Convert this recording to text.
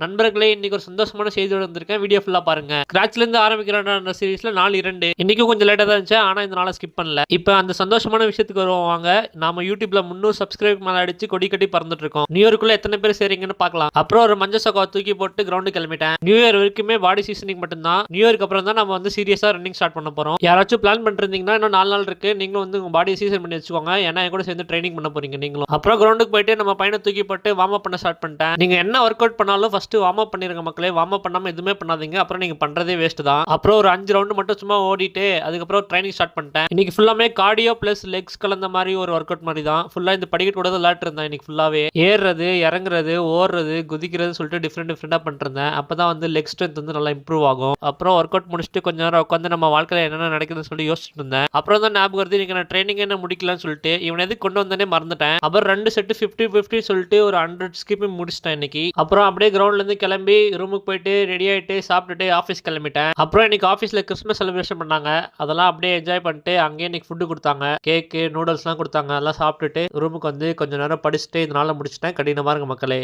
நண்பர்களே, இன்னைக்கு ஒரு சந்தோஷமான செய்தியோட வந்திருக்கேன். வீடியோ ஃபுல்லா பாருங்க. ஸ்க்ராட்ச்லேருந்து ஆரம்பிக்கிறேன்டா சீரிஸ்ல நாள் 2. இன்னைக்கும் கொஞ்சம் லேட்டா தான் இருந்துச்சு. ஆனா இந்த நாள ஸ்கிப் பண்ணல. இப்ப அந்த சந்தோஷமான விஷயத்துக்கு வருவோம் வாங்க. நாம YouTubeல 300 சப்ஸ்கிரைப் மேல அடிச்சு கொடி கட்டி பறந்துட்டு இருக்கோம். நியூ இயர்க்குள்ள எத்தனை பேர் சேரீங்கன்னு பார்க்கலாம். அப்புறம் ஒரு மஞ்சள் சக்கா தூக்கி போட்டு கிரவுண்டு கிளம்பிட்டேன். நியூ இயர் வரைக்குமே பாடி சீசனிங் மட்டும்தான். நியூ இயர்க்கு அப்புறம் தான் நம்ம வந்து சீரியஸா ரன்னிங் ஸ்டார்ட் பண்ண போறோம். யாராச்சும் பிளான் பண்ணிருந்தீங்கன்னா இன்னும் 4 நாள் இருக்கு. நீங்களும் வந்து உங்க பாடி சீசன் பண்ணி வச்சுக்கோங்க. ஏன்னா என் கூட சேர்ந்து ட்ரைனிங் பண்ண போறீங்க நீங்களும். அப்புறம் கிரவுண்டுக்கு போயிட்டு நம்ம பையனை தூக்கி போட்டு வார்ம் அப் பண்ண ஸ்டார்ட் பண்ணிட்டேன். நீங்க என்ன ஒர்க் அவுட் பண்ணாலும் ஃபர்ஸ்ட் வார்ம் அப் பண்ணிருங்க மக்களே. வார்ம் அப் பண்ணாம எதுவுமே பண்ணாதீங்க. அப்புறம் நீங்க பண்றதே வேஸ்ட் தான். அப்புறம் ஒரு 5 ரவுண்ட் மட்டும் சும்மா ஓடிட்டு அதுக்கப்புறம் ட்ரைனிங் ஸ்டார்ட் பண்ணிட்டேன். இன்னைக்கு ஃபுல்லாமே கார்டியோ பிளஸ் லெக்ஸ் கலந்த மாதிரி ஒரு ஒர்க் அவுட் மாதிரி தான். ஃபுல்லா இந்த படிக்கட்டு கூட விளையாட்டு இருந்தேன் இன்னைக்கு ஃபுல்லாவே. ஏறுறது, இறங்குறது, ஓடுறது, குதிக்கிறது சொல்லிட்டு டிஃப்ரெண்டா பண்ணிருந்தேன். அப்பதான் வந்து லெக் ஸ்ட்ரென்த் வந்து நல்லா இம்ப்ரூவ் ஆகும். அப்புறம் ஒர்க் அவுட் முடிச்சுட்டு கொஞ்ச நேரம் உட்காந்து நம்ம வாழ்க்கையில என்னென்ன நடக்குதுன்னு சொல்லி யோசிச்சுட்டு இருந்தேன். அப்புறம் தான் ஞாபகம் வருது இன்னைக்கு நான் ட்ரைனிங் என்ன முடிக்கலன்னு சொல்லிட்டு இவன் எதுக்கு கொண்டு வந்தனே மறந்துட்டேன். அப்புறம் 2 செட் 50-50 சொல்லிட்டு ஒரு 100 ஸ்கிப்பிங் முடிச்சிட்டேன் இன்னைக்கு. அப்புறம் அப்படியே கிரவுண்ட்ல இருந்து கிளம்பி ரூமுக்கு போயிட்டு ரெடி ஆயிட்டு சாப்பிட்டுட்டு ஆஃபீஸ் கிளம்பிட்டேன். அப்புறம் இன்னைக்கு ஆஃபீஸ்ல கிறிஸ்மஸ் செலிப்ரேஷன் பண்ணாங்க. அதெல்லாம் அப்படியே என்ஜாய் பண்ணிட்டு அங்கேயே இன்னைக்கு ஃபுட்டு கொடுத்தாங்க. கேக்கு, நூடுல்ஸ்லாம் கொடுத்தாங்க. அதெல்லாம் சாப்பிட்டுட்டு ரூமுக்கு வந்து கொஞ்ச நேரம் படிச்சுட்டு இதனால முடிச்சிட்டேன். கடினமா இருக்கு மக்களே.